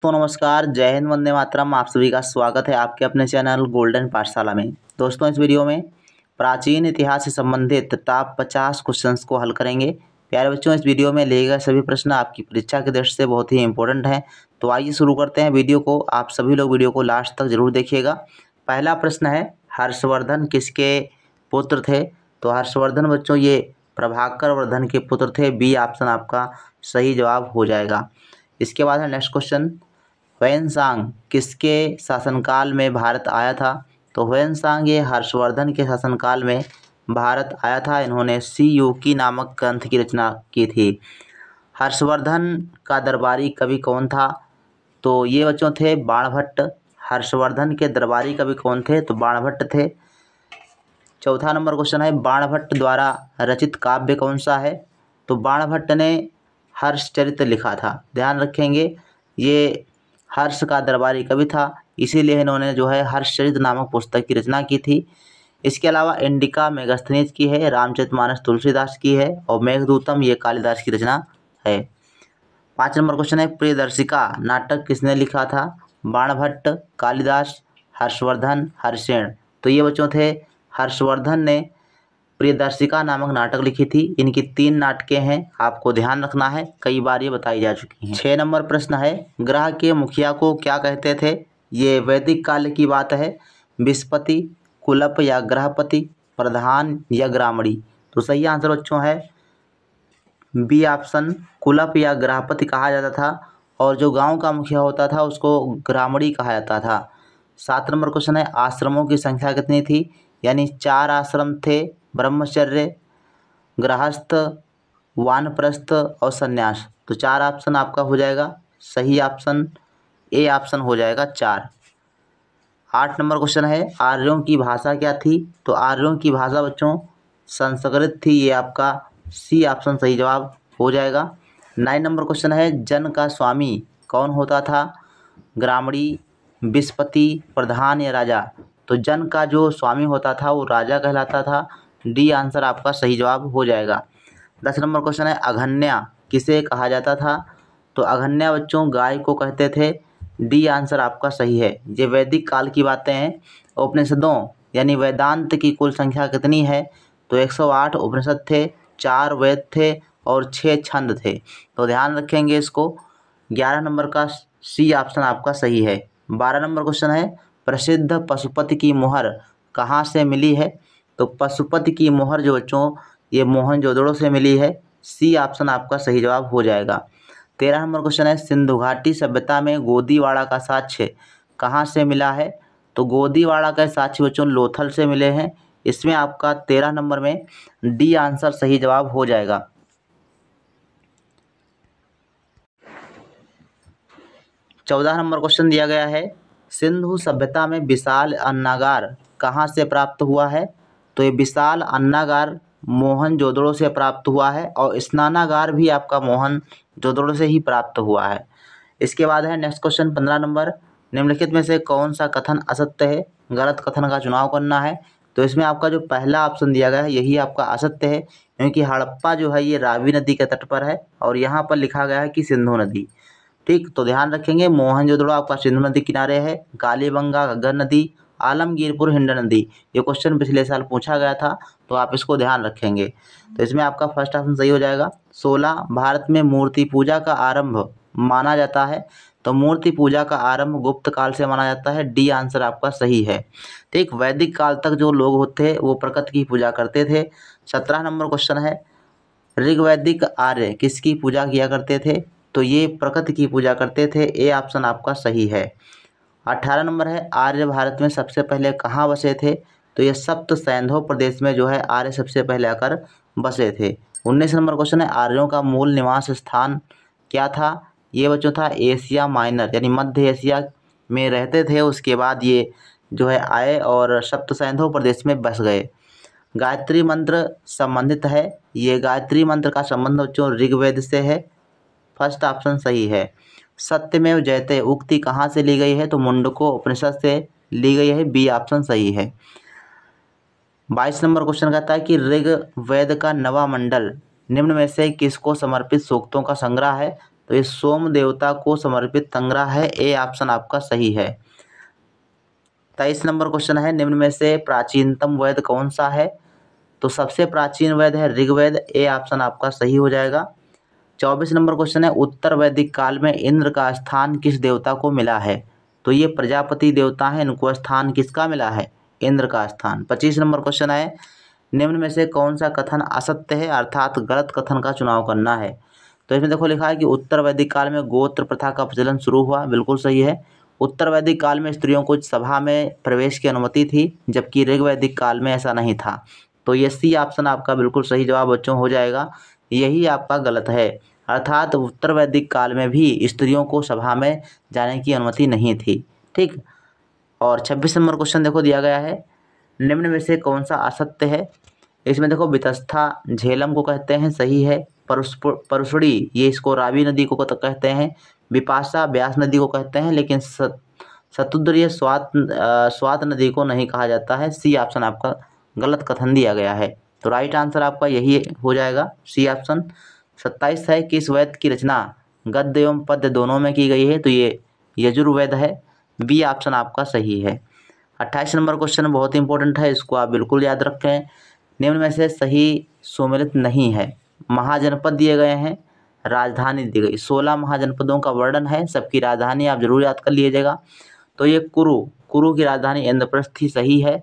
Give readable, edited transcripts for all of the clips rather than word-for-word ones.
तो नमस्कार, जय हिंद, वंदे मातरम। आप सभी का स्वागत है आपके अपने चैनल गोल्डन पाठशाला में। दोस्तों, इस वीडियो में प्राचीन इतिहास से संबंधित टॉप 50 क्वेश्चंस को हल करेंगे। प्यारे बच्चों, इस वीडियो में लिए गए सभी प्रश्न आपकी परीक्षा की दृष्टि से बहुत ही इंपॉर्टेंट हैं। तो आइए शुरू करते हैं वीडियो को। आप सभी लोग वीडियो को लास्ट तक जरूर देखिएगा। पहला प्रश्न है, हर्षवर्धन किसके पुत्र थे? तो हर्षवर्धन बच्चों ये प्रभाकर वर्धन के पुत्र थे। बी ऑप्शन आपका सही जवाब हो जाएगा। इसके बाद है नेक्स्ट क्वेश्चन, ह्वेनसांग किसके शासनकाल में भारत आया था? तो ह्वेनसांग ये हर्षवर्धन के शासनकाल में भारत आया था। इन्होंने सी युकी नामक ग्रंथ की रचना की थी। हर्षवर्धन का दरबारी कवि कौन था? तो ये बच्चों थे बाणभट्ट। हर्षवर्धन के दरबारी कवि कौन थे? तो बाणभट्ट थे। चौथा नंबर क्वेश्चन है, बाणभट्ट द्वारा रचित काव्य कौन सा है? तो बाणभट्ट ने हर्षचरित लिखा था। ध्यान रखेंगे, ये हर्ष का दरबारी कवि था, इसीलिए इन्होंने जो है हर्षचरित नामक पुस्तक की रचना की थी। इसके अलावा इंडिका मेगास्थनीज की है, रामचरितमानस तुलसीदास की है और मेघदूतम ये कालिदास की रचना है। 5 नंबर क्वेश्चन है, प्रियदर्शिका नाटक किसने लिखा था? बाणभट्ट, कालिदास, हर्षवर्धन, हरिसेन। तो ये बच्चों थे हर्षवर्धन ने प्रियदर्शिका नामक नाटक लिखी थी। इनकी 3 नाटकें हैं, आपको ध्यान रखना है, कई बार ये बताई जा चुकी हैं। 6 नंबर प्रश्न है, ग्रह के मुखिया को क्या कहते थे? ये वैदिक काल की बात है। विस्पति, कुलप या ग्रहपति, प्रधान या ग्रामणी। तो सही आंसर बच्चों है बी ऑप्शन, कुलप या ग्रहपति कहा जाता था और जो गांव का मुखिया होता था उसको ग्रामणी कहा जाता था। 7 नंबर क्वेश्चन है, आश्रमों की संख्या कितनी थी? यानी 4 आश्रम थे, ब्रह्मचर्य, गृहस्थ, वानप्रस्थ और संन्यास। तो 4 ऑप्शन आपका हो जाएगा सही ऑप्शन, ए ऑप्शन हो जाएगा 4। 8 नंबर क्वेश्चन है, आर्यों की भाषा क्या थी? तो आर्यों की भाषा बच्चों संस्कृत थी। ये आपका सी ऑप्शन सही जवाब हो जाएगा। 9 नंबर क्वेश्चन है, जन का स्वामी कौन होता था? ग्रामणी, विस्पति, प्रधान या राजा। तो जन का जो स्वामी होता था वो राजा कहलाता था। डी आंसर आपका सही जवाब हो जाएगा। 10 नंबर क्वेश्चन है, अघन्या किसे कहा जाता था? तो अघन्या बच्चों गाय को कहते थे। डी आंसर आपका सही है। ये वैदिक काल की बातें हैं। उपनिषदों यानी वेदांत की कुल संख्या कितनी है? तो 108 उपनिषद थे, 4 वेद थे और 6 छंद थे। तो ध्यान रखेंगे इसको। 11 नंबर का सी ऑप्शन आपका सही है। 12 नंबर क्वेश्चन है, प्रसिद्ध पशुपति की मुहर कहाँ से मिली है? तो पशुपति की मुहर जो बच्चों ये मोहनजोदड़ो से मिली है। सी ऑप्शन आपका सही जवाब हो जाएगा। 13 नंबर क्वेश्चन है, सिंधु घाटी सभ्यता में गोदीवाड़ा का साक्ष्य कहाँ से मिला है? तो गोदीवाड़ा का साक्ष्य बच्चों लोथल से मिले हैं। इसमें आपका 13 नंबर में डी आंसर सही जवाब हो जाएगा। 14 नंबर क्वेश्चन दिया गया है, सिंधु सभ्यता में विशाल अन्नागार कहाँ से प्राप्त हुआ है? तो ये विशाल अन्नागार मोहनजोदड़ो से प्राप्त हुआ है और स्नानागार भी आपका मोहनजोदड़ो से ही प्राप्त हुआ है। इसके बाद है नेक्स्ट क्वेश्चन 15 नंबर, निम्नलिखित में से कौन सा कथन असत्य है? गलत कथन का चुनाव करना है। तो इसमें आपका जो पहला ऑप्शन दिया गया है यही आपका असत्य है, क्योंकि हड़प्पा जो है ये रावी नदी के तट पर है और यहाँ पर लिखा गया है कि सिंधु नदी। ठीक, तो ध्यान रखेंगे, मोहनजोदड़ो आपका सिंधु नदी किनारे है। कालीबंगा घग्गर नदी, आलमगीरपुर हिंड नदी। ये क्वेश्चन पिछले साल पूछा गया था, तो आप इसको ध्यान रखेंगे। तो इसमें आपका फर्स्ट ऑप्शन सही हो जाएगा। 16 भारत में मूर्ति पूजा का आरंभ माना जाता है? तो मूर्ति पूजा का आरंभ गुप्त काल से माना जाता है। डी आंसर आपका सही है। ठीक, वैदिक काल तक जो लोग होते वो प्रकृति की पूजा करते थे। 17 नंबर क्वेश्चन है, ऋग्वैदिक आर्य किसकी पूजा किया करते थे? तो ये प्रकृति की पूजा करते थे। ए ऑप्शन आपका सही है। 18 नंबर है, आर्य भारत में सबसे पहले कहाँ बसे थे? तो ये सप्त सैंधव प्रदेश में जो है आर्य सबसे पहले आकर बसे थे। 19 नंबर क्वेश्चन है, आर्यों का मूल निवास स्थान क्या था? ये बच्चों था एशिया माइनर, यानी मध्य एशिया में रहते थे। उसके बाद ये जो है आए और सप्त सैंधव प्रदेश में बस गए। गायत्री मंत्र संबंधित है? ये गायत्री मंत्र का संबंध बच्चों ऋग्वेद से है। फर्स्ट ऑप्शन सही है। सत्यमेव जयते उक्ति कहाँ से ली गई है? तो मुंडको उपनिषद से ली गई है। बी ऑप्शन सही है। 22 नंबर क्वेश्चन कहता है कि ऋग्वेद का नवा मंडल निम्न में से किसको समर्पित सूक्तों का संग्रह है? तो ये सोम देवता को समर्पित संग्रह है। ए ऑप्शन आपका सही है। 23 नंबर क्वेश्चन है, निम्न में से प्राचीनतम वेद कौन सा है? तो सबसे प्राचीन वेद है ऋग्वेद। ए ऑप्शन आपका सही हो जाएगा। 24 नंबर क्वेश्चन है, उत्तर वैदिक काल में इंद्र का स्थान किस देवता को मिला है? तो ये प्रजापति देवता है, इनको स्थान किसका मिला है? इंद्र का स्थान। 25 नंबर क्वेश्चन है, निम्न में से कौन सा कथन असत्य है, अर्थात गलत कथन का चुनाव करना है? तो इसमें देखो लिखा है कि उत्तर वैदिक काल में गोत्र प्रथा का प्रचलन शुरू हुआ। बिल्कुल सही है। उत्तर वैदिक काल में स्त्रियों को सभा में प्रवेश की अनुमति थी, जबकि ऋग वैदिक काल में ऐसा नहीं था। तो ये सी ऑप्शन आपका बिल्कुल सही जवाब बच्चों हो जाएगा। यही आपका गलत है, अर्थात उत्तर वैदिक काल में भी स्त्रियों को सभा में जाने की अनुमति नहीं थी। ठीक। और 26 नंबर क्वेश्चन देखो दिया गया है, निम्न में से कौन सा असत्य है? इसमें देखो वितस्था झेलम को कहते हैं, सही है। परुषड़ी ये इसको रावी नदी को कहते हैं। विपाशा ब्यास नदी को कहते हैं, लेकिन शतुद्र स्वात नदी को नहीं कहा जाता है। सी ऑप्शन आपका गलत कथन दिया गया है। तो राइट आंसर आपका यही हो जाएगा, सी ऑप्शन। 27 है, किस वेद की रचना गद्य एवं पद्य दोनों में की गई है? तो ये यजुर्वेद है। बी ऑप्शन आपका सही है। 28 नंबर क्वेश्चन बहुत इंपॉर्टेंट है, इसको आप बिल्कुल याद रखें। निम्न में से सही सुमेलित नहीं है। महाजनपद दिए गए हैं, राजधानी दी गई। 16 महाजनपदों का वर्णन है, सबकी राजधानी आप जरूर याद कर लीजिएगा। तो ये कुरु की राजधानी इंद्रप्रस्थ थी, सही है।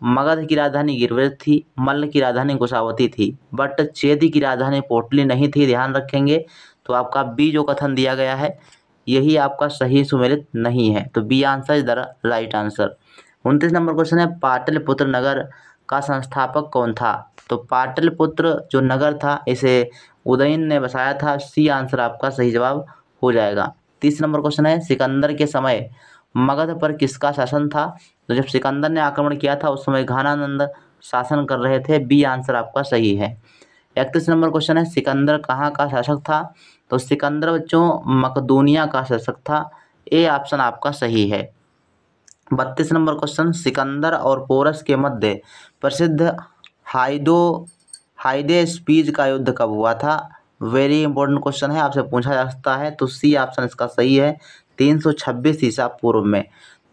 मगध की राजधानी गिरवेद थी। मल्ल की राजधानी कुशावती थी। बट चेदी की राजधानी पोटली नहीं थी, ध्यान रखेंगे। तो आपका बी जो कथन दिया गया है यही आपका सही सुमेलित नहीं है। तो B answer is the right answer. 29 number question है, पाटलिपुत्र नगर का संस्थापक कौन था? तो पाटलिपुत्र जो नगर था इसे उदयन ने बसाया था। सी आंसर आपका सही जवाब हो जाएगा। 30 नंबर क्वेश्चन है, सिकंदर के समय मगध पर किसका शासन था? तो जब सिकंदर ने आक्रमण किया था उस समय घानानंद शासन कर रहे थे। बी आंसर आपका सही है। 31 नंबर क्वेश्चन है, सिकंदर कहाँ का शासक था? तो सिकंदर बच्चों मकदूनिया का शासक था। ए ऑप्शन आपका सही है। 32 नंबर क्वेश्चन, सिकंदर और पोरस के मध्य प्रसिद्ध हाइडेस्पीज का युद्ध कब हुआ था? वेरी इंपॉर्टेंट क्वेश्चन है, आपसे पूछा जा सकता है। तो सी ऑप्शन इसका सही है, 326 ईसा पूर्व में।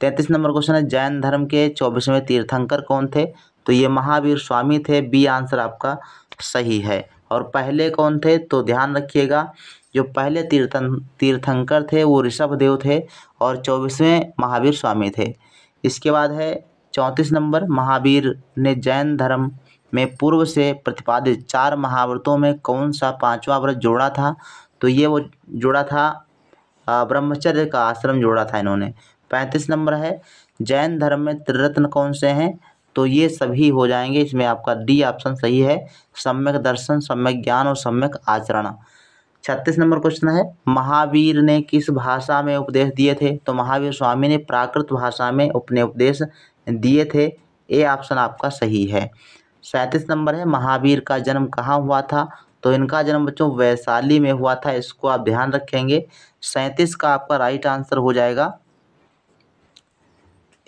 33 नंबर क्वेश्चन है, जैन धर्म के 24वें तीर्थंकर कौन थे? तो ये महावीर स्वामी थे। बी आंसर आपका सही है। और पहले कौन थे? तो ध्यान रखिएगा, जो पहले तीर्थंकर थे वो ऋषभदेव थे और 24वें महावीर स्वामी थे। इसके बाद है 34 नंबर, महावीर ने जैन धर्म में पूर्व से प्रतिपादित 4 महाव्रतों में कौन सा 5वां व्रत जोड़ा था? तो ये वो जोड़ा था ब्रह्मचर्य का आश्रम जोड़ा था इन्होंने। 35 नंबर है, जैन धर्म में त्रिरत्न कौन से हैं? तो ये सभी हो जाएंगे, इसमें आपका डी ऑप्शन सही है, सम्यक दर्शन, सम्यक ज्ञान और सम्यक आचरण। 36 नंबर क्वेश्चन है, महावीर ने किस भाषा में उपदेश दिए थे? तो महावीर स्वामी ने प्राकृत भाषा में अपने उपदेश दिए थे। ए ऑप्शन आपका सही है। 37 नंबर है, महावीर का जन्म कहाँ हुआ था? तो इनका जन्म बच्चों वैशाली में हुआ था, इसको आप ध्यान रखेंगे। 37 का आपका राइट आंसर हो जाएगा,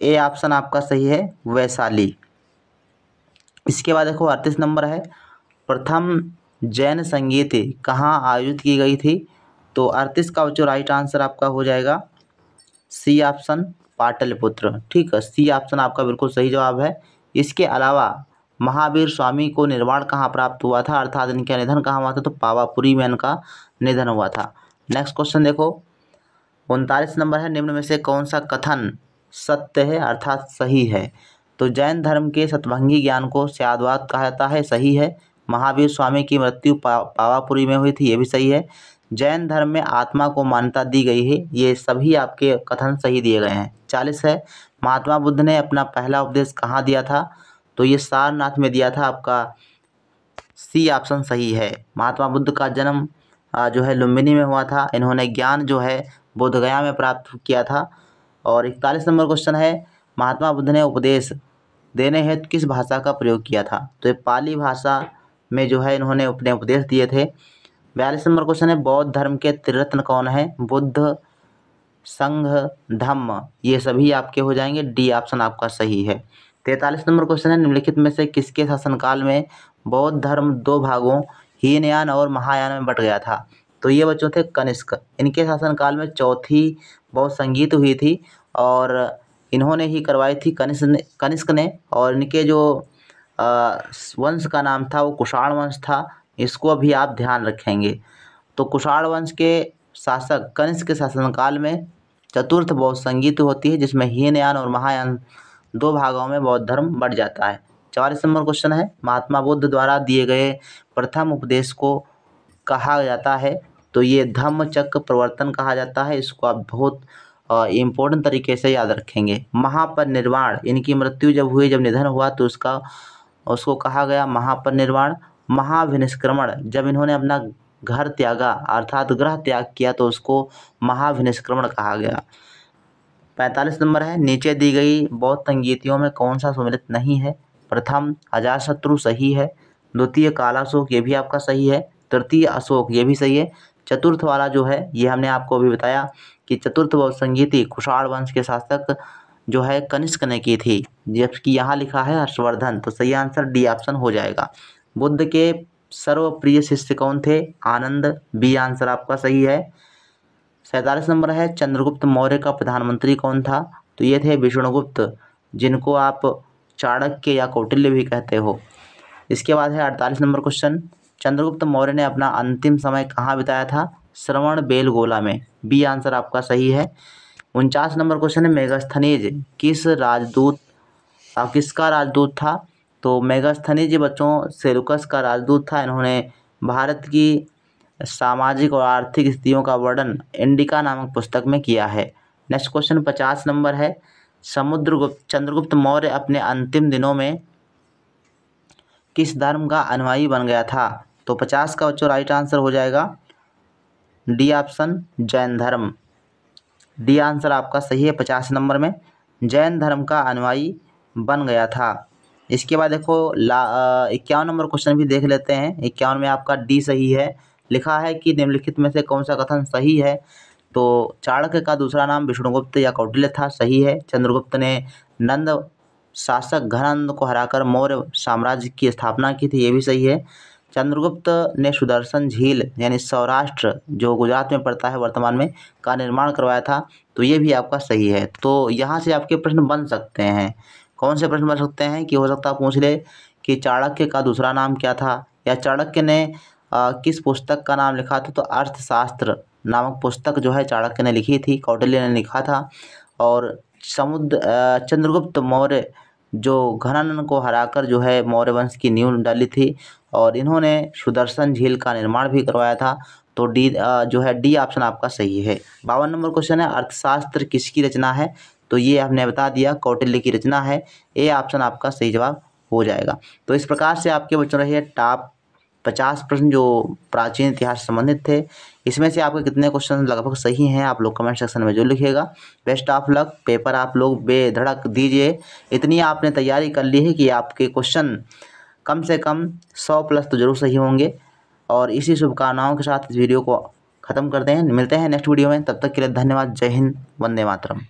ए ऑप्शन आपका सही है, वैशाली। इसके बाद देखो 38 नंबर है, प्रथम जैन संगीत कहाँ आयोजित की गई थी? तो 38 का जो राइट आंसर आपका हो जाएगा सी ऑप्शन, पाटलिपुत्र। ठीक है, सी ऑप्शन आपका बिल्कुल सही जवाब है। इसके अलावा महावीर स्वामी को निर्वाण कहाँ प्राप्त हुआ था, अर्थात इनका निधन कहाँ हुआ था? तो पावापुरी में इनका निधन हुआ था। नेक्स्ट क्वेश्चन देखो 39 नंबर है, निम्न में से कौन सा कथन सत्य है अर्थात सही है? तो जैन धर्म के शतभंगी ज्ञान को स्याद्वाद कहा जाता है, सही है। महावीर स्वामी की मृत्यु पावापुरी में हुई थी, ये भी सही है। जैन धर्म में आत्मा को मान्यता दी गई है, ये सभी आपके कथन सही दिए गए हैं। 40 है, महात्मा बुद्ध ने अपना पहला उपदेश कहाँ दिया था? तो ये सारनाथ में दिया था, आपका सी ऑप्शन सही है। महात्मा बुद्ध का जन्म जो है लुम्बिनी में हुआ था। इन्होंने ज्ञान जो है बोधगया में प्राप्त किया था। और 41 नंबर क्वेश्चन है, महात्मा बुद्ध ने उपदेश देने हेतु किस भाषा का प्रयोग किया था? तो ये पाली भाषा में जो है इन्होंने अपने उपदेश दिए थे। 42 नंबर क्वेश्चन है, बौद्ध धर्म के त्रिरत्न कौन है? बुद्ध, संघ, धम्म, ये सभी आपके हो जाएंगे। डी ऑप्शन आपका सही है। 43 नंबर क्वेश्चन है, निम्नलिखित में से किसके शासनकाल में बौद्ध धर्म 2 भागों हीनयान और महायान में बट गया था? तो ये बच्चों थे कनिष्क। इनके शासनकाल में चौथी बहुसंगीत हुई थी और इन्होंने ही करवाई थी कनिष्क ने। और इनके जो वंश का नाम था वो कुषाण वंश था। इसको अभी आप ध्यान रखेंगे। तो कुषाण वंश के शासक कनिष्क के शासनकाल में चतुर्थ बौद्ध संगीत होती है, जिसमें हीनयान और महायान 2 भागों में बौद्ध धर्म बढ़ जाता है। 44 नंबर क्वेश्चन है, महात्मा बुद्ध द्वारा दिए गए प्रथम उपदेश को कहा जाता है? तो ये धम्मचक्र प्रवर्तन कहा जाता है। इसको आप बहुत इम्पोर्टेंट तरीके से याद रखेंगे। महापरिनिर्वाण, इनकी मृत्यु जब हुई, जब निधन हुआ, तो उसको कहा गया महापरिनिर्वाण। महाविनिष्क्रमण, जब इन्होंने अपना घर त्यागा अर्थात गृह त्याग किया, तो उसको महाविनिष्क्रमण कहा गया। 45 नंबर है, नीचे दी गई बौद्ध संगीतियों में कौन सा सुमेलित नहीं है? प्रथम अजातशत्रु सही है, द्वितीय कालाशोक ये भी आपका सही है, तृतीय अशोक ये भी सही है, चतुर्थ वाला जो है ये हमने आपको अभी बताया कि चतुर्थ बौद्ध संगीति कुषाण वंश के शासक जो है कनिष्क ने की थी, जबकि यहाँ लिखा है हर्षवर्धन। तो सही आंसर डी ऑप्शन हो जाएगा। बुद्ध के सर्वप्रिय शिष्य कौन थे? आनंद, बी आंसर आपका सही है। 47 नंबर है, चंद्रगुप्त मौर्य का प्रधानमंत्री कौन था? तो ये थे विष्णुगुप्त, जिनको आप चाणक्य या कौटिल्य भी कहते हो। इसके बाद है 48 नंबर क्वेश्चन, चंद्रगुप्त मौर्य ने अपना अंतिम समय कहाँ बिताया था? श्रवणबेलगोला में, बी आंसर आपका सही है। 49 नंबर क्वेश्चन है, मेगास्थनीज किसका राजदूत था? तो मेगास्थनीज बच्चों सेलुकस का राजदूत था। इन्होंने भारत की सामाजिक और आर्थिक स्थितियों का वर्णन इंडिका नामक पुस्तक में किया है। नेक्स्ट क्वेश्चन 50 नंबर है, चंद्रगुप्त मौर्य अपने अंतिम दिनों में किस धर्म का अनुयायी बन गया था? तो 50 का बच्चों राइट आंसर हो जाएगा डी ऑप्शन, जैन धर्म। डी आंसर आपका सही है। 50 नंबर में जैन धर्म का अनुयायी बन गया था। इसके बाद देखो 51 नंबर क्वेश्चन भी देख लेते हैं। 51 में आपका डी सही है। लिखा है कि निम्नलिखित में से कौन सा कथन सही है? तो चाणक्य का दूसरा नाम विष्णुगुप्त या कौटिल्य था, सही है। चंद्रगुप्त ने नंद शासक घनानंद को हराकर मौर्य साम्राज्य की स्थापना की थी, ये भी सही है। चंद्रगुप्त ने सुदर्शन झील यानी सौराष्ट्र जो गुजरात में पड़ता है वर्तमान में, का निर्माण करवाया था, तो ये भी आपका सही है। तो यहाँ से आपके प्रश्न बन सकते हैं। कौन से प्रश्न बन सकते हैं कि हो सकता है पूछ ले कि चाणक्य का दूसरा नाम क्या था, या चाणक्य ने किस पुस्तक का नाम लिखा था? तो अर्थशास्त्र नामक पुस्तक जो है चाणक्य ने लिखी थी, कौटिल्य ने लिखा था। और चंद्रगुप्त मौर्य जो घनानंद को हराकर जो है मौर्य वंश की नींव डाली थी, और इन्होंने सुदर्शन झील का निर्माण भी करवाया था। तो डी जो है डी ऑप्शन आपका सही है। 52 नंबर क्वेश्चन है, अर्थशास्त्र किसकी रचना है? तो ये आपने बता दिया, कौटिल्य की रचना है। ए ऑप्शन आपका सही जवाब हो जाएगा। तो इस प्रकार से आपके बच्चों रहे टॉप 50 प्रश्न जो प्राचीन इतिहास से संबंधित थे। इसमें से आपके कितने क्वेश्चन लगभग सही हैं आप लोग कमेंट सेक्शन में जरूर लिखिएगा। बेस्ट ऑफ लक, पेपर आप लोग बेधड़क दीजिए। इतनी आपने तैयारी कर ली है कि आपके क्वेश्चन कम से कम 100 प्लस तो जरूर सही होंगे। और इसी शुभकामनाओं के साथ इस वीडियो को ख़त्म करते हैं। मिलते हैं नेक्स्ट वीडियो में, तब तक के लिए धन्यवाद। जय हिंद, वंदे मातरम।